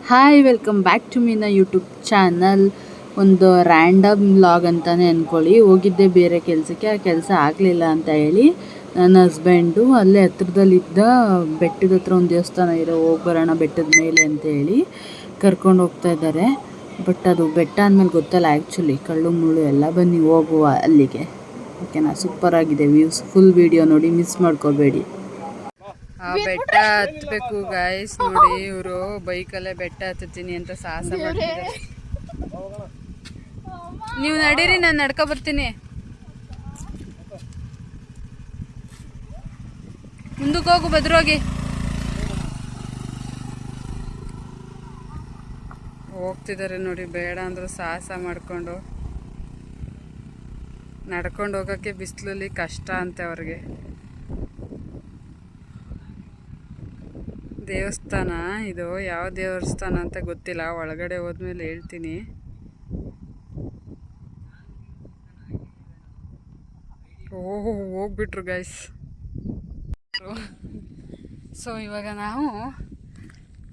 Hi welcome back to ಮೀನ YouTube channel. ಒಂದು random vlog ಅಂತಲೇ ಅಂದ್ಕೊಳ್ಳಿ. ಹೋಗಿದ್ದೆ ಬೇರೆ ಕೆಲಸಕ್ಕೆ, ಆ ಕೆಲಸ ಆಗಲಿಲ್ಲ ಅಂತ ಹೇಳಿ ನನ್ನ ಹಸ್ಬೆಂಡು ಅಲ್ಲೇ ಹತ್ರದಲ್ಲಿದ್ದ ಬೆಟ್ಟದ ಹತ್ರ ಒಂದು ದೇವಸ್ಥಾನ ಇರೋ, ಹೋಗಿ ಬರೋಣ ಬೆಟ್ಟದ ಮೇಲೆ ಅಂತ ಹೇಳಿ ಕರ್ಕೊಂಡು ಹೋಗ್ತಾ ಇದ್ದಾರೆ. ಬಟ್ ಅದು ಬೆಟ್ಟ ಅಂದಮೇಲೆ ಗೊತ್ತಲ್ಲ, ಆ್ಯಕ್ಚುಲಿ ಕಳ್ಳು ಮುಳ್ಳು ಎಲ್ಲ. ಬನ್ನಿ ಹೋಗುವ ಅಲ್ಲಿಗೆ, ಓಕೆನಾ? ಸೂಪರಾಗಿದೆ ವ್ಯೂಸ್. ಫುಲ್ ವೀಡಿಯೋ ನೋಡಿ, ಮಿಸ್ ಮಾಡ್ಕೋಬೇಡಿ. ಆ ಬೆಟ್ಟ ಹತ್ಬೇಕು ಗಾಯ್ಸ್. ನೋಡಿ, ಇವರು ಬೈಕಲ್ಲೇ ಬೆಟ್ಟ ಹತ್ತೀನಿ ಅಂತ ಸಾಹಸ ಮಾಡ್ತಿದ್ದಾರೆ. ನೀವು ನಡೀರಿ, ನಾನು ನಡ್ಕೊ ಬರ್ತೀನಿ. ಮುಂದಕ್ಕೆ ಹೋಗು, ಭದ್ರೋಗಿ. ಹೋಗ್ತಿದ್ದಾರೆ ನೋಡಿ, ಬೇಡ ಅಂದ್ರು ಸಾಹಸ ಮಾಡ್ಕೊಂಡು. ನಡ್ಕೊಂಡು ಹೋಗೋಕ್ಕೆ ಬಿಸಿಲಲ್ಲಿ ಕಷ್ಟ ಅಂತೆ ಅವ್ರಿಗೆ. ದೇವಸ್ಥಾನ ಇದು, ಯಾವ ದೇವಸ್ಥಾನ ಅಂತ ಗೊತ್ತಿಲ್ಲ, ಒಳಗಡೆ ಹೋದ್ಮೇಲೆ ಹೇಳ್ತೀನಿ. ಓಹೋ, ಹೋಗ್ಬಿಟ್ರು ಗೈಸ್. ಸೊ ಇವಾಗ ನಾವು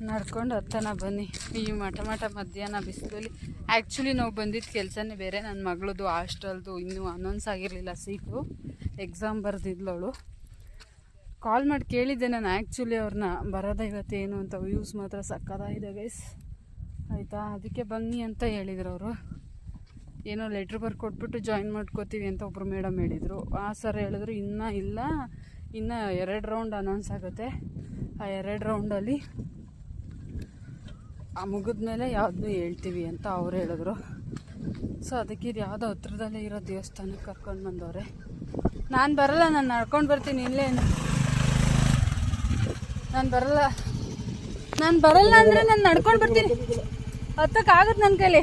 ನಡ್ಕೊಂಡು ಹತ್ತನ ಬನ್ನಿ. ಈ ಮಠ ಮಧ್ಯಾಹ್ನ ಬಿಸಿಲಲ್ಲಿ. ಆ್ಯಕ್ಚುಲಿ ನಾವು ಬಂದಿದ್ದ ಕೆಲಸನೇ ಬೇರೆ. ನನ್ನ ಮಗಳದು ಹಾಸ್ಟೆಲ್ದು ಇನ್ನೂ ಅನೌನ್ಸ್ ಆಗಿರಲಿಲ್ಲ ಸೀಟು. ಎಕ್ಸಾಮ್ ಬರೆದಿದ್ಲವಳು. ಕಾಲ್ ಮಾಡಿ ಕೇಳಿದ್ದೆ ನಾನು ಆ್ಯಕ್ಚುಲಿ ಅವ್ರನ್ನ, ಬರೋದ ಇವತ್ತೇನು ಅಂತ. ವ್ಯೂಸ್ ಮಾತ್ರ ಸಕ್ಕತ್ತಾಗಿದೆ ಗೈಸ್, ಆಯಿತಾ? ಅದಕ್ಕೆ ಬನ್ನಿ ಅಂತ ಹೇಳಿದ್ರು ಅವರು. ಏನೋ ಲೆಟ್ರ್ ಬರ್ಕೊಟ್ಬಿಟ್ಟು ಜಾಯಿನ್ ಮಾಡ್ಕೋತೀವಿ ಅಂತ ಒಬ್ಬರು ಮೇಡಮ್ ಹೇಳಿದರು. ಆ ಸರ್ ಹೇಳಿದ್ರು ಇನ್ನೂ ಇಲ್ಲ, ಇನ್ನು 2 ರೌಂಡ್ ಅನೌನ್ಸ್ ಆಗುತ್ತೆ. ಆ 2 ರೌಂಡಲ್ಲಿ ಮುಗಿದ್ಮೇಲೆ ಯಾವುದನ್ನೂ ಹೇಳ್ತೀವಿ ಅಂತ ಅವ್ರು ಹೇಳಿದ್ರು. ಸೊ ಅದಕ್ಕೆ ಇದು ಯಾವುದೋ ಹತ್ರದಲ್ಲೇ ಇರೋ ದೇವಸ್ಥಾನಕ್ಕೆ ಕರ್ಕೊಂಡು ಬಂದವ್ರೆ. ನಾನು ಬರಲ್ಲ, ನಾನು ನಡ್ಕೊಂಡು ಬರ್ತೀನಿ. ಇಲ್ಲೇನು ನಾನು ಬರಲ್ಲ ಅಂದರೆ ನಾನು ನಡ್ಕೊಂಡು ಬರ್ತೀನಿ. ಹತ್ತಕ್ಕಾಗುತ್ತೆ ನನ್ನ ಕೈಲಿ.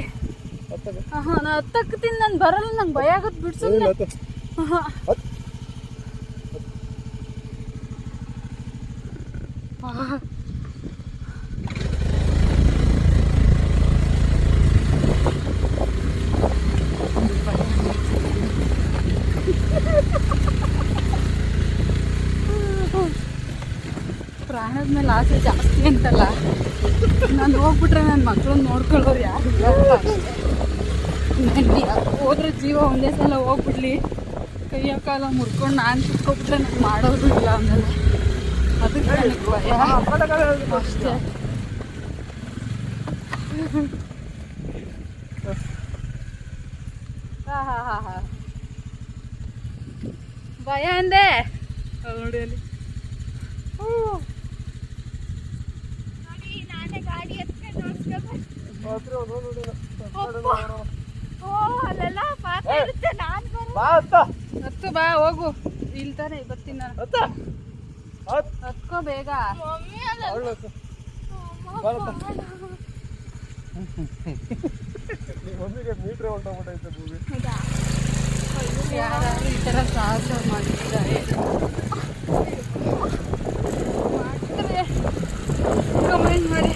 ಹಾಂ, ನಾನು ಹತ್ತಕ್ತೀನಿ, ನಾನು ಬರಲ್ಲ, ನಂಗೆ ಭಯ ಆಗುತ್ತೆ, ಬಿಡ್ಸು. ಹಾಂ, ಪ್ರಾಣದ ಮೇಲೆ ಆಸೆ ಜಾಸ್ತಿ ಅಂತಲ್ಲ. ನಾನು ಹೋಗ್ಬಿಟ್ರೆ ನನ್ನ ಮಕ್ಕಳನ್ನ ನೋಡ್ಕೊಳ್ಳೋರು ಯಾರು ನನಗೆ. ಹೋದ್ರೆ ಜೀವ ಒಂದೇ ಸಲ ಹೋಗ್ಬಿಡ್ಲಿ, ಕೈಯ ಕಾಲ ಮುರ್ಕೊಂಡು ನಾನು ಸಿಕ್ಕೋಬಿಟ್ರೆ ನನಗೆ ಮಾಡೋರು ಇಲ್ಲ ಆಮೇಲೆ. ಅದಕ್ಕೆ ನನಗೆ ಭಯ ಅಷ್ಟೇ. ಹಾಂ ಭಯ ಅಂದೆ ನೋಡಿ ಅಲ್ಲಿ. ಹತ್ತು ಬಾ, ಹೋಗು. ಇಲ್ತಾನೆ ಬರ್ತೀನಿ ನಾನು. ಹತ್ಕೋ ಬೇಗ. ಯಾರು ಈ ಥರ ಸಾಹಸ ಮಾಡಿದ್ದಾರೆ ಕಮೆಂಟ್ ಮಾಡಿ.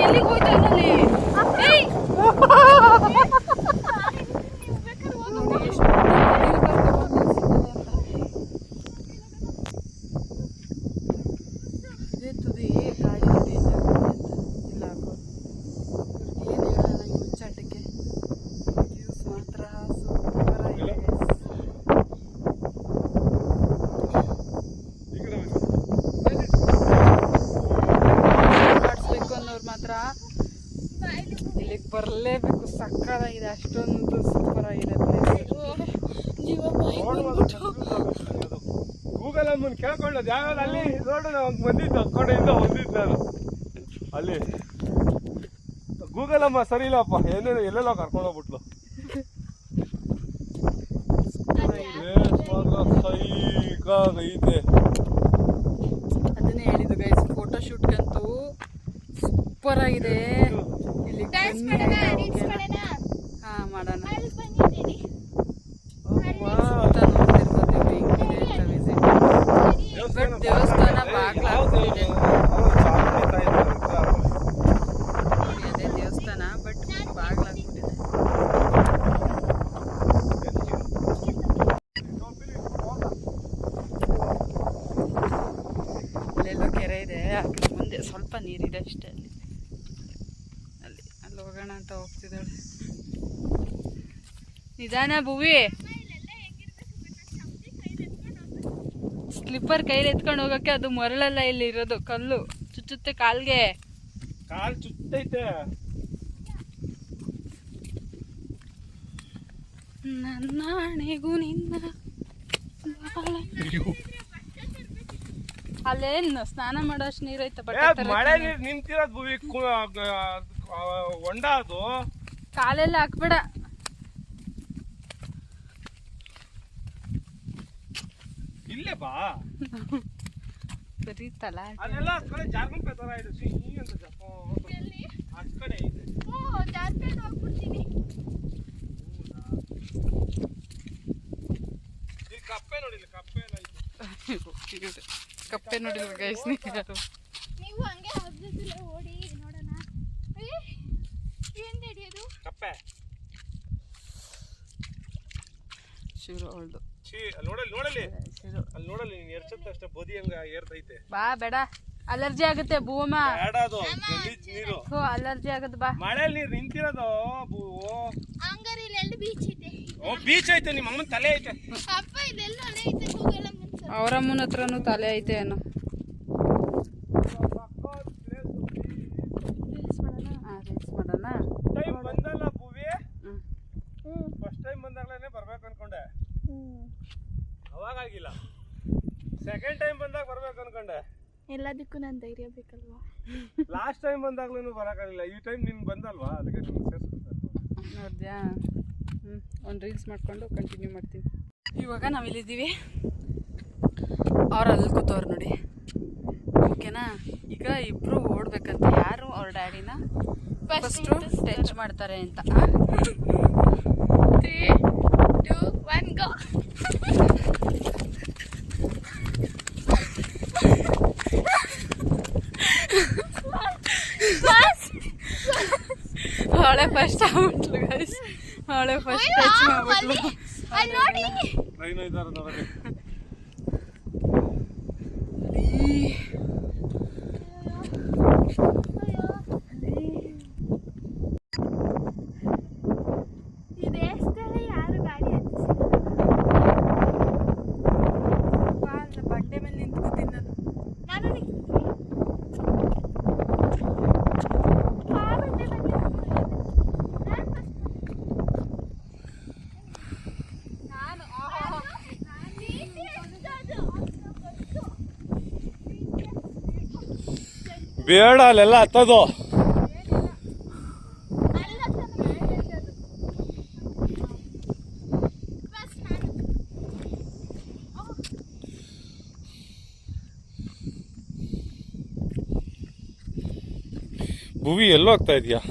ಎಲ್ಲಿಗೆ ಹೋಯ್ತಾ ನೋಡಿ. ತುದಿ ಗಾಡಿ ನೋಡಿ ಇಲ್ಲ ಹಾಕೋ. ಏನು ಹೇಳೋಣ ಈ ಮುಚ್ಚಾಟಕ್ಕೆ. ವ್ಯೂಸ್ ಮಾತ್ರ ಸೂಪರಾಗಿದೆ. ಮಾಡಿಸ್ಬೇಕು ಅನ್ನೋರು ಮಾತ್ರ ಇಲ್ಲಿಗೆ ಬರಲೇಬೇಕು. ಸಕ್ಕತ್ತಾಗಿದೆ, ಅಷ್ಟೊಂದು ಸೂಪರಾಗಿದೆ ಪ್ಲೇಸ್. ಗೂಗಲ್ ಅಮ್ಮನ್ ಕೇಳ್ಕೊಳ್ಳೋದು ಯಾವಾಗ ಅಲ್ಲಿ ನೋಡೋಣ. ಬಂದಿದ್ದು ಕಡೆಯಿಂದ ಹೊಂದಿದ್ದು ನಾನು ಅಲ್ಲಿ. ಗೂಗಲ್ ಅಮ್ಮ ಸರಿ ಇಲ್ಲಪ್ಪ, ಏನೇನು ಎಲ್ಲೆಲ್ಲ ಕರ್ಕೊಂಡು ಹೋಗ್ಬಿಟ್ಲು. ಸೈಕಾಗೈತೆ. ಅದನ್ನೇ ಹೇಳಿದ್ದು ಗೈಸ್, ಫೋಟೋ ಶೂಟ್ಗಂತೂ ಸೂಪರ್ ಆಗಿದೆ. ಇಲ್ಲಿ ಹಾಂ ಮಾಡೋಣ. ದೇವಸ್ಥಾನ ಬಾಗ್ಲಾಗ್ತಿದೆ. ಆ ಕಡೆ ಮುಂದೆ ಸ್ವಲ್ಪ ನೀರಿದೆ ಅಷ್ಟೇ. ಅಲ್ಲಿ ಹೋಗೋಣ ಅಂತ ಹೋಗ್ತಿದ್ದಾಳೆ. ನಿಧಾನ ಭುವಿ, ಸ್ಲಿಪ್ಪರ್ ಕೈಲಿ ಎತ್ಕೊಂಡು ಹೋಗಕ್ಕೆ ಅದು ಮರಳೆಲ್ಲ ಇಲ್ಲಿ ಇರೋದು, ಕಲ್ಲು ಚುಚ್ಚುತ್ತೆ ಕಾಲ್ಗೆ. ಕಾಲ್ ಚುಚ್ಚೈತೆ. ನನ್ನ ಹಣೆಗೂ ನಿನ್ನ ಅಲ್ಲೇನು ಸ್ನಾನ ಮಾಡೋಷ್ಟು ನೀರೈತೆ. ಮಳೆ ನೀರು ನಿಂತಿರೋದು ಭೂಮಿ ಹೊಂಡ ಅದು. ಕಾಲೆಲ್ಲ ಹಾಕ್ಬೇಡ. ಇಲ್ಲೇ ಬಾ. ಬರೀ ತಲ ಅದೆಲ್ಲ ಆ ಕಡೆ ಜಾರ್ಖಂಡ್ ತರ ಇದೆ. ಸಿಹಿ ಅಂತ ಜಪ ಆ ಕಡೆ ಇದೆ. ಜಾರ್ಖಂಡ್ ಹೋಗ್ಬಿಡ್ತೀನಿ. ಈ ಕಪ್ಪೆ ನೋಡಿಲ್ಲ, ಕಪ್ಪೆ ಎಲ್ಲ ಇದೆ. ಕಪ್ಪೆ ನೋಡಿಲ್ವ ಗೈಸ್ ಯಾರು? ನೀವು ಹಂಗೆ ಹಬ್ಬದಲ್ಲ ಓಡಿ ನೋಡೋಣ. ಏನ್ ಹಿಡಿಯೋದು? ಕಪ್ಪೆ ಶುರು ಅವಳ್ದು. ನೋಡಲಿ ಅಲ್ಲಿ ನೋಡಲಿ, ನೀನ್ ಎರ್ಚತ್ತ ಅಷ್ಟೇ ಬದಿ ಹಂಗ ಏರ್ತೈತೆ. ಬಾ ಬೇಡ, ಅಲರ್ಜಿ ಆಗುತ್ತೆ ಭೂಮ. ಬೇಡ, ಅದು ಗಲೀಜ್ ನೀರು. ಅಲರ್ಜಿ ಆಗುತ್ತೆ ಬಾ. ಮಳೆ ನೀರು ನಿಂತಿರೋದು ಭೂವು. ಹಂಗಾರೆ ಇಲ್ಲೆಲ್ಲ ಬೀಚ್ ಇದೆ. ಬೀಚ್ ಐತೆ, ನಿಮ್ಮ ಅಮ್ಮನ ತಲೆ ಐತೆ. ಅಪ್ಪ ಇದೆಲ್ಲ ಐತೆ. ಹೋಗಲ್ಲ ಅವರಮ್ಮನ ಹತ್ರನೂ ತಲೆ ಐತೆ ಏನೋ. ರೀಲ್ಸ್ ಮಾಡೋಣ. ಟೈಮ್ ಬಂದಲ್ಲ ಭೂವಿ, ಫಸ್ಟ್ ಟೈಮ್ ಬಂದಾಗ್ಲೇನೆ ಬರ್ಬೇಕು ಅನ್ಕೊಂಡೆ. ಅವಾಗಾಗಿಲ್ಲ. ಸೆಕೆಂಡ್ ಟೈಮ್ ಬಂದಾಗ ಬರ್ಬೇಕು ಅನ್ಕೊಂಡೆ. ಎಲ್ಲದಕ್ಕೂ ನಾನು ಧೈರ್ಯ ಬೇಕಲ್ವಾ? ಲಾಸ್ಟ್ ಟೈಮ್ ಬಂದಾಗ್ಲೂ ಬರೋಕ್ಕಾಗಿಲ್ಲ. ಈ ಟೈಮ್ ನಿನ್ ಬಂದಲ್ವಾ, ಅದಕ್ಕೆ ನಿಮ್ಗೆ ಸೇರಿಸ್ಕೊಳ್ತಾರೆ. ನೋಡಿದ್ಯಾ? ಒಂದು ರೀಲ್ಸ್ ಮಾಡಿಕೊಂಡು ಕಂಟಿನ್ಯೂ ಮಾಡ್ತೀನಿ. ಇವಾಗ ನಾವಿಲ್ಲಿದ್ದೀವಿ, ಅವ್ರು ಅಲ್ಲಿ ಕೂತವ್ರು ನೋಡಿ. ಓಕೆನಾ? ಈಗ ಇಬ್ಬರು ಓಡ್ಬೇಕಂತ. ಯಾರು ಅವ್ರ ಡ್ಯಾಡಿನ ಫಸ್ಟು ಟಚ್ ಮಾಡ್ತಾರೆ ಅಂತ. 3, 2, 1 ಗೋ. ಅವಳೆ ಫಸ್ಟ್ ಆಗ್ಬಿಟ್ಲು ಗೈಸ್. ಅವಳೆ ಫಸ್ಟ್ ಟಚ್ ಮಾಡ್ಬಿಟ್ಲು. ನೋಡಿ ಟ್ರೈನ್ ಇದ್ದಾರೆ ನೋಡಿ. ಈ ದೇಶದಲ್ಲಿ ಯಾರು ಗಾಡಿ ಹತ್ತಿಸಿಲ್ಲ. ಬಂಡೆ ಮೇಲೆ ನಿಂತ್ಕೋತೀನಿ ನಾನು. ನಾನು ನಿಂತಿದ್ದೀನಿ. ಬಂಡೆ ಮೇಲೆ ಬೇಡ, ಅಲ್ಲೆಲ್ಲ ಹತ್ತದು. ಭೂವಿ ಎಲ್ಲೋ ಹೋಗ್ತಾ ಇದೀಯಾ?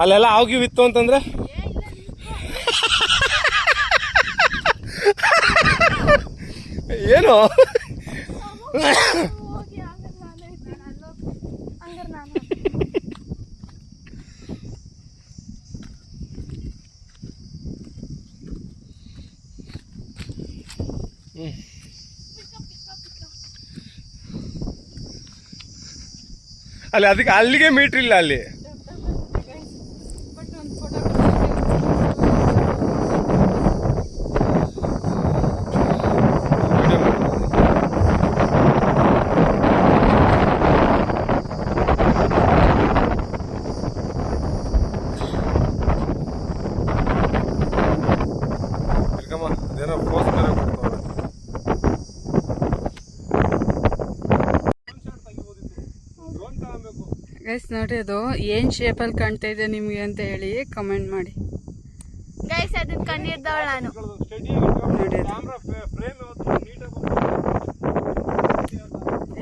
ಅಲ್ಲೆಲ್ಲ ಆಗಿವಿತ್ತು ಅಂತಂದ್ರೆ ಏನು? ಅಲ್ಲಿ ಅದಕ್ಕೆ ಅಲ್ಲಿಗೆ ಮೀಟ್ರ್ ಇಲ್ಲ ಅಲ್ಲಿ. ಅದೇನೋ ಪೋಸ್ ಬೇರೆ ಕೊಡ್ತಾವ್ರೆ. ಗೈಸ್ ನೋಡಿ, ಅದು ಏನು ಶೇಪಲ್ಲಿ ಕಾಣ್ತಾ ಇದೆ ನಿಮಗೆ ಅಂತ ಹೇಳಿ ಕಮೆಂಟ್ ಮಾಡಿ ಗೈಸ್. ಅದನ್ನ ಕಂಡಿದ್ದವಳು ನಾನು.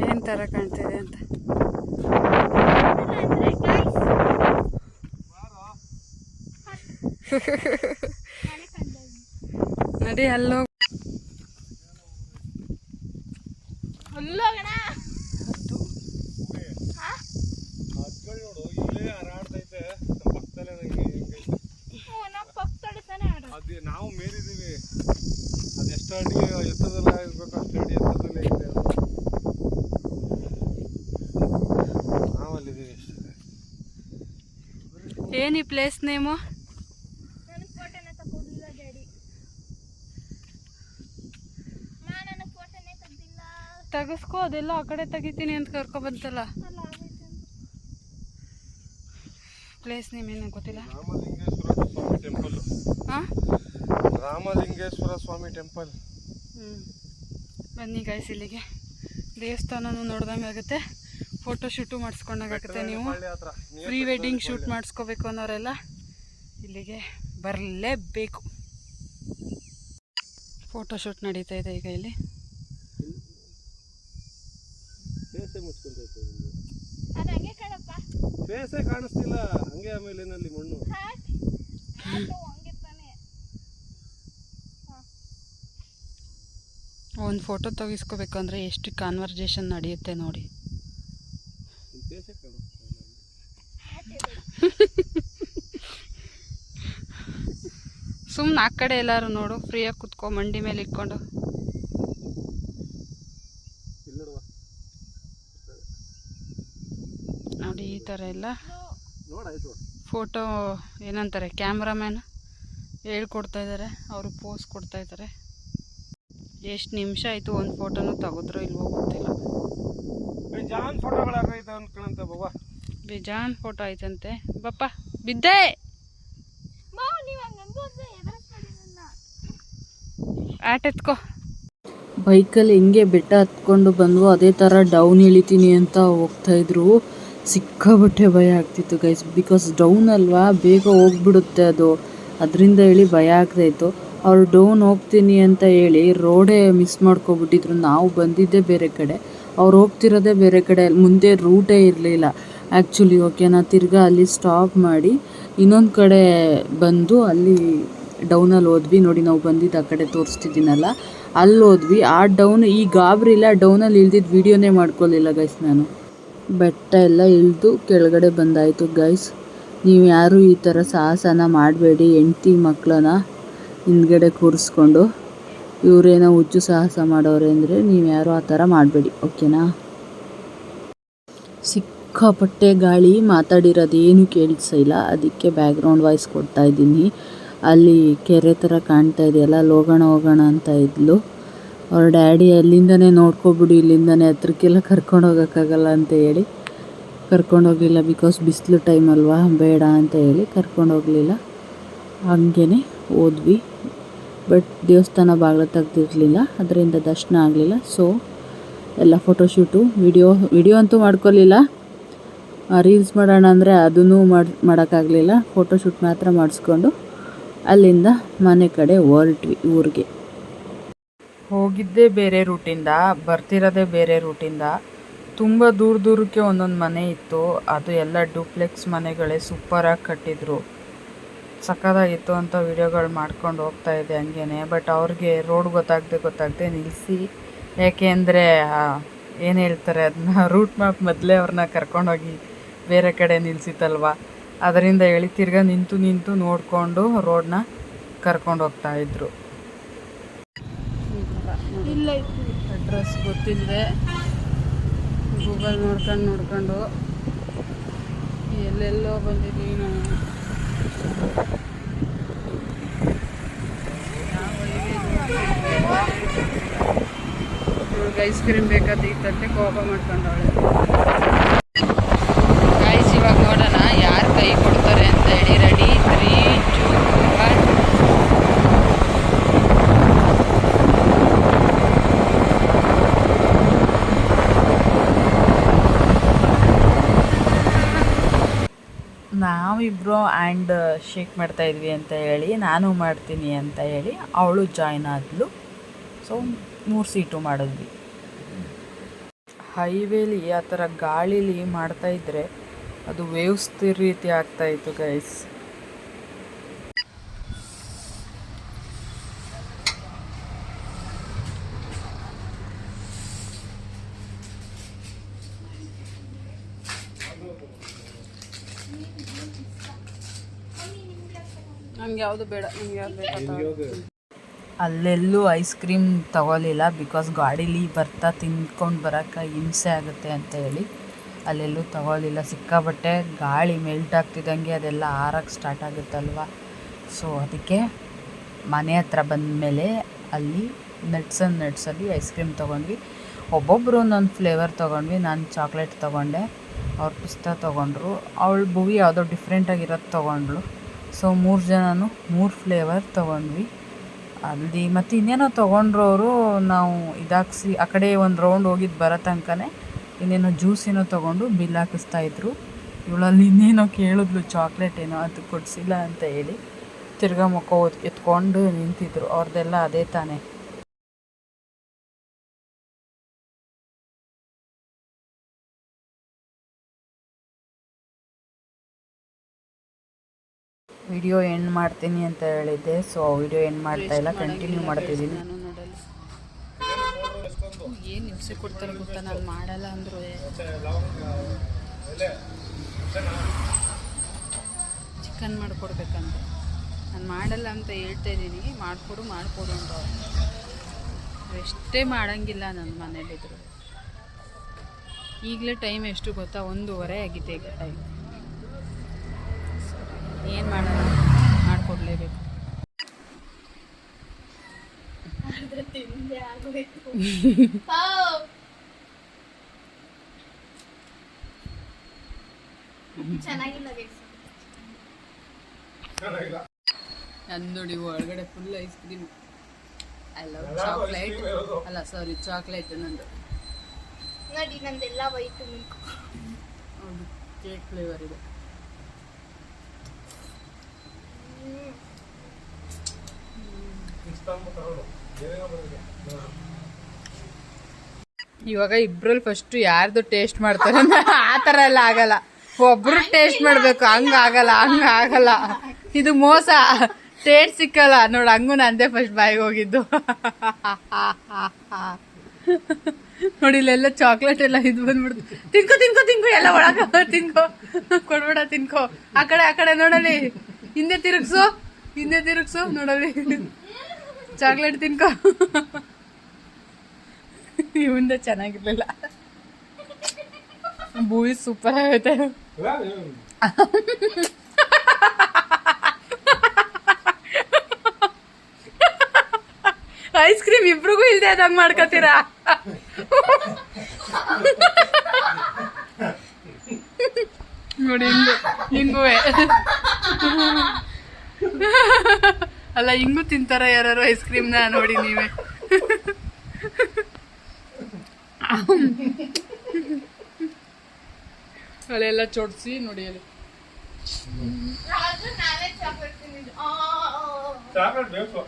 ಏನು ಥರ ಕಾಣ್ತಿದೆ ಅಂತ ನಡಿ ಅಲ್ಲೋಗಿ. ಅಲ್ಲೋಗಣ. ನೋಡು, ಇಲ್ಲೇ ಹರಾಡ್ತೈತೆ ಪಕ್ಕದಲ್ಲೇ. ನಮ್ಮ ಪಕ್ಕದೊಳಗೆ ತಾನೇ ಆಡೋದು. ಅದೇ ನಾವು ಮೇರಿದ್ದೀವಿ. ಅದೆಷ್ಟು ಅಡಿ ಎತ್ತದಲ್ಲ ಇರ್ಬೇಕು, ಅಷ್ಟು ಅಡಿ ಎತ್ತದಲ್ಲೇ ಇದೆ. ಏನಿ ಪ್ಲೇಸ್ ನೇಮು? ನನಗೆ ಫೋಟೋನೇ ತಗೊಂಡಿಲ್ಲ ಡ್ಯಾಡಿ. ನನಗೆ ಫೋಟೋನೇ ತೆಗ್ದಿಲ್ಲ. ತೆಗಿಸ್ಕೋ, ಅದೆಲ್ಲ ಆ ಕಡೆ ತೆಗಿತೀನಿ ಅಂತ ಕರ್ಕೊಬಂತಲ್ಲ. ಅಲ್ಲ ಆಗೈತೆ ಅಂತ. ಪ್ಲೇಸ್ ನೇಮ್ ಏನೋ ಗೊತ್ತಿಲ್ಲ. ರಾಮಲಿಂಗೇಶ್ವರ ಸ್ವಾಮಿ ಟೆಂಪಲ್. ಹಾಂ, ರಾಮಲಿಂಗೇಶ್ವರ ಸ್ವಾಮಿ ಟೆಂಪಲ್. ಬನ್ನಿ ಗೈಸ್, ಇಲ್ಲಿಗೆ ದೇವಸ್ಥಾನನೂ ನೋಡ್ದಂಗೆ ಆಗುತ್ತೆ, ಫೋಟೋ ಶೂಟು ಮಾಡಿಸ್ಕೊಂಡಾಗುತ್ತೆ. ನೀವು ಪ್ರೀ ವೆಡ್ಡಿಂಗ್ ಶೂಟ್ ಮಾಡಿಸ್ಕೋಬೇಕು ಅನ್ನೋರೆಲ್ಲ ಇಲ್ಲಿಗೆ ಬರಲೇಬೇಕು. ಫೋಟೋ ಶೂಟ್ ನಡೀತಾ ಇದೆ ಈಗ ಇಲ್ಲಿ. ಅದು ಹಂಗೆ ಕಣಪ್ಪ. ಫೇಸೇ ಕಾಣಿಸ್ತಿಲ್ಲ, ಹಂಗೆ ಆಮೇಲೆ ಏನಲ್ಲಿ ಮಣ್ಣು. ಹಂಗೆ ತಾನೆ. ಒಂದು ಫೋಟೋ ತೆಗಿಸ್ಕೋಬೇಕಂದ್ರೆ ಎಷ್ಟು ಕಾನ್ವರ್ಜೇಷನ್ ನಡೆಯುತ್ತೆ ನೋಡಿ. ಫೇಸೇ ಕಾಣಿಸ್ತಿಲ್ಲ. ಸುಮ್ಮನೆ ಆ ಕಡೆ ಎಲ್ಲರೂ ನೋಡು, ಫ್ರೀಯಾಗಿ ಕುತ್ಕೊ ಮಂಡಿ ಮೇಲೆ ಇಟ್ಕೊಂಡು. ನೋಡಿ ಈ ಥರ ಎಲ್ಲ ಫೋಟೋ ಏನಂತಾರೆ, ಕ್ಯಾಮ್ರಾಮ್ಯಾನ್ ಹೇಳ್ಕೊಡ್ತಾ ಇದ್ದಾರೆ, ಅವರು ಪೋಸ್ ಕೊಡ್ತಾ ಇದ್ದಾರೆ. ಎಷ್ಟು ನಿಮಿಷ ಆಯಿತು, ಒಂದು ಫೋಟೋನು ತೆಗೆದ್ರೋ ಇಲ್ವೋ ಗೊತ್ತಿಲ್ಲ. ಬೇಜಾನ್ ಫೋಟೋಗಳಾಗೈತೆ ಅನ್ಕೊಳಂತ ಬಾಬಾ. ಬೇಜಾನ್ ಫೋಟೋ ಆಯ್ತಂತೆ. ಬಪ್ಪ ಬಿದ್ದೆ. ಆಟ ಎತ್ಕೋ. ಬೈಕಲ್ಲಿ ಹೆಂಗೆ ಬೆಟ್ಟ ಹತ್ಕೊಂಡು ಬಂದ್ವು ಅದೇ ಥರ ಡೌನ್ ಇಳಿತೀನಿ ಅಂತ ಹೋಗ್ತಾಯಿದ್ರು. ಸಿಕ್ಕಾಬಟ್ಟೆ ಭಯ ಆಗ್ತಿತ್ತು ಗೈಸ್, ಬಿಕಾಸ್ ಡೌನ್ ಅಲ್ವಾ, ಬೇಗ ಹೋಗ್ಬಿಡುತ್ತೆ ಅದು, ಅದರಿಂದ ಹೇಳಿ ಭಯ ಆಗ್ತಾಯಿತ್ತು. ಅವ್ರು ಡೌನ್ ಹೋಗ್ತೀನಿ ಅಂತ ಹೇಳಿ ರೋಡೇ ಮಿಸ್ ಮಾಡ್ಕೊಬಿಟ್ಟಿದ್ರು. ನಾವು ಬಂದಿದ್ದೇ ಬೇರೆ ಕಡೆ, ಅವ್ರು ಹೋಗ್ತಿರೋದೇ ಬೇರೆ ಕಡೆ, ಮುಂದೆ ರೂಟೇ ಇರಲಿಲ್ಲ ಆ್ಯಕ್ಚುಲಿ. ಓಕೆನಾ, ತಿರ್ಗಾ ಅಲ್ಲಿ ಸ್ಟಾಪ್ ಮಾಡಿ ಇನ್ನೊಂದು ಕಡೆ ಬಂದು ಅಲ್ಲಿ ಡೌನಲ್ಲಿ ಹೋದ್ವಿ. ನೋಡಿ ನಾವು ಬಂದಿದ್ದು ಆ ಕಡೆ ತೋರಿಸ್ತಿದ್ದೀನಲ್ಲ, ಅಲ್ಲಿ ಹೋದ್ವಿ. ಆ ಡೌನ್ ಈ ಗಾಬರಿಲ್ಲ, ಡೌನಲ್ಲಿ ಇಳ್ದಿದ್ದು ವೀಡಿಯೋನೇ ಮಾಡ್ಕೊಳ್ಳಿಲ್ಲ ಗೈಸ್ ನಾನು. ಬೆಟ್ಟ ಎಲ್ಲ ಇಳಿದು ಕೆಳಗಡೆ ಬಂದಾಯಿತು ಗೈಸ್. ನೀವು ಯಾರು ಈ ಥರ ಸಾಹಸನ ಮಾಡಬೇಡಿ, ಹೆಂಡ್ತಿ ಮಕ್ಕಳನ್ನ ಹಿಂದ್ಗಡೆ ಕೂರಿಸ್ಕೊಂಡು ಇವರೇನೋ ಹುಚ್ಚು ಸಾಹಸ ಮಾಡೋರೆ ಅಂದರೆ ನೀವು ಯಾರು ಆ ಥರ ಮಾಡಬೇಡಿ, ಓಕೆನಾ. ಸಿಕ್ಕಾಪಟ್ಟೆ ಗಾಳಿ, ಮಾತಾಡಿರೋದೇನು ಕೇಳಿಸಿಲ್ಲ, ಅದಕ್ಕೆ ಬ್ಯಾಕ್ಗ್ರೌಂಡ್ ವಾಯ್ಸ್ ಕೊಡ್ತಾ ಇದ್ದೀನಿ. ಅಲ್ಲಿ ಕೆರೆ ಥರ ಕಾಣ್ತಾ ಇದೆಯಲ್ಲ, ಅಲ್ಲಿ ಹೋಗೋಣ ಅಂತ ಇದ್ಲು. ಅವ್ರ ಡ್ಯಾಡಿ ಅಲ್ಲಿಂದನೇ ನೋಡ್ಕೊಬಿಡು, ಇಲ್ಲಿಂದನೇ ಹತ್ರಕ್ಕೆಲ್ಲ ಕರ್ಕೊಂಡೋಗೋಕ್ಕಾಗಲ್ಲ ಅಂತ ಹೇಳಿ ಕರ್ಕೊಂಡೋಗಲಿಲ್ಲ. ಬಿಕಾಸ್ ಬಿಸಿಲು ಟೈಮ್ ಅಲ್ವಾ, ಬೇಡ ಅಂತ ಹೇಳಿ ಕರ್ಕೊಂಡೋಗಲಿಲ್ಲ. ಹಾಗೇ ಹೋದ್ವಿ. ಬಟ್ ದೇವಸ್ಥಾನ ಬಾಗಿಲು ತೆಗ್ದಿರಲಿಲ್ಲ, ಅದರಿಂದ ದರ್ಶನ ಆಗಲಿಲ್ಲ. ಸೊ ಎಲ್ಲ ಫೋಟೋಶೂಟು, ವಿಡಿಯೋ ಅಂತೂ ಮಾಡ್ಕೊಳ್ಳಿಲ್ಲ. ರೀಲ್ಸ್ ಮಾಡೋಣ ಅಂದರೆ ಅದನ್ನೂ ಮಾಡೋಕ್ಕಾಗಲಿಲ್ಲ. ಫೋಟೋಶೂಟ್ ಮಾತ್ರ ಮಾಡಿಸ್ಕೊಂಡು ಅಲ್ಲಿಂದ ಮನೆ ಕಡೆ ಹೊರಟ್ವಿ ಊರಿಗೆ. ಹೋಗಿದ್ದೇ ಬೇರೆ ರೂಟಿಂದ, ಬರ್ತಿರೋದೇ ಬೇರೆ ರೂಟಿಂದ. ತುಂಬ ದೂರಕ್ಕೆ ಒಂದೊಂದು ಮನೆ ಇತ್ತು, ಅದು ಎಲ್ಲ ಡೂಪ್ಲೆಕ್ಸ್ ಮನೆಗಳೇ, ಸೂಪರಾಗಿ ಕಟ್ಟಿದ್ರು, ಸಕ್ಕತ್ತಾಗಿತ್ತು ಅಂತ ವೀಡಿಯೋಗಳು ಮಾಡ್ಕೊಂಡು ಹೋಗ್ತಾ ಇದ್ದೆ ಹಂಗೇ. ಬಟ್ ಅವ್ರಿಗೆ ರೋಡ್ ಗೊತ್ತಾಗದೆ ನಿಲ್ಲಿಸಿ, ಯಾಕೆಂದರೆ ಏನು ಹೇಳ್ತಾರೆ ಅದನ್ನ, ರೂಟ್ ಮ್ಯಾಪ್ ಮೊದಲೇ ಅವ್ರನ್ನ ಕರ್ಕೊಂಡೋಗಿ ಬೇರೆ ಕಡೆ ನಿಲ್ಲಿಸಿತ್ತಲ್ವ, ಅದರಿಂದ ಹೇಳಿ ತಿರ್ಗಾ ನಿಂತು ನೋಡಿಕೊಂಡು ರೋಡನ್ನ ಕರ್ಕೊಂಡು ಹೋಗ್ತಾಯಿದ್ರು. ಇಲ್ಲ ಅಡ್ರೆಸ್ ಗೊತ್ತಿಲ್ಲದೆ ಗೂಗಲ್ ನೋಡ್ಕೊಂಡು ಎಲ್ಲೆಲ್ಲೋ ಬಂದಿದ್ದೀವಿ ನಾವು. ಐಸ್ ಕ್ರೀಮ್ ಬೇಕಾದಿತ್ತಂತೆ, ಕೋಪ ಮಾಡ್ಕೊಂಡವಳೆ. ಗೈಸ್ ಇವಾಗ ನೋಡೋಣ ಯಾರು ಕೈ ಕೊಡ್ತಾರೆ ಅಂತ ಹೇಳಿ. ರೆಡಿ, 3, 2, 1. ನಾವಿಬ್ಬರು ಆ್ಯಂಡ್ ಶೇಕ್ ಮಾಡ್ತಾಯಿದ್ವಿ ಅಂತ ಹೇಳಿ, ನಾನು ಮಾಡ್ತೀನಿ ಅಂತ ಹೇಳಿ ಅವಳು ಜಾಯ್ನ್ ಆದಳು. ಸೊ 3 ಸೀಟು ಮಾಡಿದ್ವಿ. ಹೈವೇಲಿ ಆ ಥರ ಗಾಳೀಲಿ ಮಾಡ್ತಾಯಿದ್ರೆ ಅದು ವೇವ್ಸ್ ರೀತಿ ಆಗ್ತಾಯಿತ್ತು ಗೈಸ್. ನಂಗೆ ಯಾವುದು ಬೇಡ, ನಿಮ್ಗೆ ಯಾವ್ದು ಬೇಕಾ? ಅಲ್ಲೆಲ್ಲೂ ಐಸ್ ಕ್ರೀಮ್ ತಗೊಳ್ಳಿಲ್ಲ, ಬಿಕಾಸ್ ಗಾಡೀಲಿ ಬರ್ತಾ ತಿಂದ್ಕೊಂಡು ಬರೋಕ್ಕೆ ಹಿಂಸೆ ಆಗುತ್ತೆ ಅಂತ ಹೇಳಿ ಅಲ್ಲೆಲ್ಲೂ ತಗೊಳ್ಳಿಲ್ಲ. ಸಿಕ್ಕಾಬಟ್ಟೆ ಗಾಳಿ ಮೆಲ್ಟ್ ಆಗ್ತಿದ್ದಂಗೆ ಅದೆಲ್ಲ ಆರಕ್ಕೆ ಸ್ಟಾರ್ಟ್ ಆಗುತ್ತಲ್ವ. ಸೊ ಅದಕ್ಕೆ ಮನೆ ಹತ್ರ ಬಂದಮೇಲೆ ಅಲ್ಲಿ ನಟ್ಸಲ್ಲಿ ಐಸ್ ಕ್ರೀಮ್ ತೊಗೊಂಡ್ವಿ. ಒಬ್ಬೊಬ್ಬರು ಒಂದೊಂದು ಫ್ಲೇವರ್ ತೊಗೊಂಡ್ವಿ. ನಾನು ಚಾಕ್ಲೇಟ್ ತೊಗೊಂಡೆ, ಅವ್ರು ಪಿಸ್ತಾ ತೊಗೊಂಡ್ರು, ಅವಳು ಭುವಿ ಯಾವುದೋ ಡಿಫ್ರೆಂಟಾಗಿರೋದು ತೊಗೊಂಡ್ಳು. ಸೊ 3 ಜನನು 3 ಫ್ಲೇವರ್ ತೊಗೊಂಡ್ವಿ ಅಲ್ಲಿ. ಮತ್ತು ಇನ್ನೇನೋ ತೊಗೊಂಡ್ರು ಅವರು. ನಾವು ಇದಾಗಿಸಿ ಆ ಕಡೆ ಒಂದು ರೌಂಡ್ ಹೋಗಿದ್ದು ಬರೋ ತನಕನೇ ಇನ್ನೇನೋ ಜ್ಯೂಸ್ ತೊಗೊಂಡು ಬಿಲ್ ಹಾಕಿಸ್ತಾಯಿದ್ರು. ಇವಳಲ್ಲಿ ಇನ್ನೇನೋ ಕೇಳಿದ್ಲು, ಚಾಕ್ಲೇಟ್ ಏನೋ, ಅದು ಕೊಡಿಸಿಲ್ಲ ಅಂತ ಹೇಳಿ ತಿರ್ಗಾ ಮುಖ ಎತ್ಕೊಂಡು ನಿಂತಿದ್ರು. ಅವ್ರದ್ದೆಲ್ಲ ಅದೇ ತಾನೇ. ವಿಡಿಯೋ ಎಂಡ್ ಮಾಡ್ತೀನಿ ಅಂತ ಹೇಳಿದ್ದೆ. ಸೊ ವಿಡಿಯೋ ಎಂಡ್ ಮಾಡ್ತಾ ಇಲ್ಲ, ಕಂಟಿನ್ಯೂ ಮಾಡ್ತಿದ್ದೀನಿ. ನಾನು ನೋಡಲ್ಲ, ಏನು ಹಿಂಸೆ ಕೊಡ್ತಾರೆ ಗೊತ್ತಾ, ನಾನು ಮಾಡಲ್ಲ ಅಂದರು. ಚಿಕನ್ ಮಾಡಿಕೊಡ್ಬೇಕಂತ ನಾನು ಮಾಡಲ್ಲ ಅಂತ ಹೇಳ್ತಾ ಇದ್ದೀನಿ. ಮಾಡಿಕೊಡು ಅಂತ ಎಷ್ಟೇ ಮಾಡೋಂಗಿಲ್ಲ ನನ್ನ ಮನೇಲಿದ್ರು. ಈಗಲೇ ಟೈಮ್ ಎಷ್ಟು ಗೊತ್ತಾ, 1:15 ಆಗಿದೆ ಈಗ ಟೈಮ್. ಏನು ಮಾಡೋಣ, ಮಾಡಿಕೊಡ್ಲೇಬೇಕು. ನೋಡಿ ಒಳಗಡೆ full ice cream. I love chocolate. ಅಲ್ಲ ಸಾರಿ, ಚಾಕ್ಲೇಟ್ ನಂದು. ನೋಡಿ ನಂದೆಲ್ಲ ವೈಟ್ ಮಿಲ್ಕ್. ಹೌದು, ಕೇಕ್ ಫ್ಲೇವರ್ ಇದೆ. ಇವಾಗ ಇಬ್ರಲ್ಲಿ ಫಸ್ಟ್ ಯಾರ್ದು ಟೇಸ್ಟ್ ಮಾಡ್ತಾರೆ ಆ ಥರ ಎಲ್ಲ ಆಗಲ್ಲ. ಒಬ್ರು ಟೇಸ್ಟ್ ಮಾಡಬೇಕು, ಹಂಗಾಗಲ್ಲ. ಇದು ಮೋಸ. ಟೇಸ್ಟ್ ಸಿಕ್ಕಲ್ಲ ನೋಡು. ಹಂಗೂ ನಂದೇ ಫಸ್ಟ್ ಬಾಯಿಗೆ ಹೋಗಿದ್ದು. ನೋಡಿ ಇಲ್ಲೆಲ್ಲ ಚಾಕ್ಲೇಟ್ ಎಲ್ಲ ಇದು ಬಂದ್ಬಿಡ್ತು. ತಿನ್ಕೋ ಎಲ್ಲ ಒಳಗ ತಿನ್ಕೋ, ಕೊಡ್ಬೇಡ, ತಿನ್ಕೋ. ಆ ಕಡೆ ನೋಡಲಿ, ಹಿಂದೆ ತಿರುಗ್ಸು ನೋಡಲಿ. ಚಾಕ್ಲೇಟ್ ತಿನ್ಕೋ. ಇವಂದ ಚೆನ್ನಾಗಿರ್ಲಿಲ್ಲ. ಭೂವಿ ಸೂಪರ್ ಆಗೈತೆ. ಐಸ್ ಕ್ರೀಮ್ ಇಬ್ರಿಗೂ ಇಲ್ದೆ ಅದಂಗ್ ಮಾಡ್ಕೋತೀರಾ? ನೋಡಿ ಹಿಂಗುವೆ ಅಲ್ಲ, ಹಿಂಗೂ ತಿಂತಾರ ಯಾರು ಐಸ್ ಕ್ರೀಮ್ನ? ನೋಡಿ ನೀವೇ. ಅಲ್ಲೆಲ್ಲ ಚೊಡ್ಸಿ ನೋಡಿ ಅಲ್ಲಿ. ಚಾಕ್ಲೇಟ್ ಬೇಕು.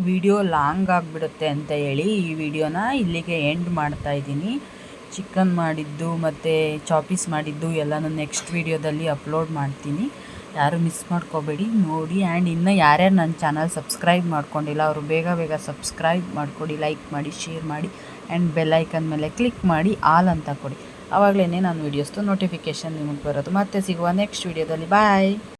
ವಿಡಿಯೋ ಲಾಂಗ್ ಆಗಿಬಿಡುತ್ತೆ ಅಂತ ಹೇಳಿ ಈ ವಿಡಿಯೋನ ಇಲ್ಲಿಗೆ ಎಂಡ್ ಮಾಡ್ತಾ ಇದ್ದೀನಿ. ಚಿಕನ್ ಮಾಡಿದ್ದು ಮತ್ತು ಚಾಪೀಸ್ ಮಾಡಿದ್ದು ಎಲ್ಲನೂ ನೆಕ್ಸ್ಟ್ ವಿಡಿಯೋದಲ್ಲಿ ಅಪ್ಲೋಡ್ ಮಾಡ್ತೀನಿ. ಯಾರು ಮಿಸ್ ಮಾಡ್ಕೋಬೇಡಿ, ನೋಡಿ. ಆ್ಯಂಡ್ ಇನ್ನು ಯಾರ್ಯಾರು ನನ್ನ ಚಾನಲ್ ಸಬ್ಸ್ಕ್ರೈಬ್ ಮಾಡ್ಕೊಂಡಿಲ್ಲ ಅವರು ಬೇಗ ಸಬ್ಸ್ಕ್ರೈಬ್ ಮಾಡಿಕೊಡಿ, ಲೈಕ್ ಮಾಡಿ, ಶೇರ್ ಮಾಡಿ, ಆ್ಯಂಡ್ ಬೆಲ್ ಐಕನ್ ಮೇಲೆ ಕ್ಲಿಕ್ ಮಾಡಿ ಆಲ್ ಅಂತ ಕೊಡಿ. ಆವಾಗಲೇ ನಾನು ವೀಡಿಯೋಸ್ದು ನೋಟಿಫಿಕೇಷನ್ ನಿಮಗೆ ಬರೋದು. ಮತ್ತೆ ಸಿಗುವ ನೆಕ್ಸ್ಟ್ ವಿಡಿಯೋದಲ್ಲಿ. ಬಾಯ್.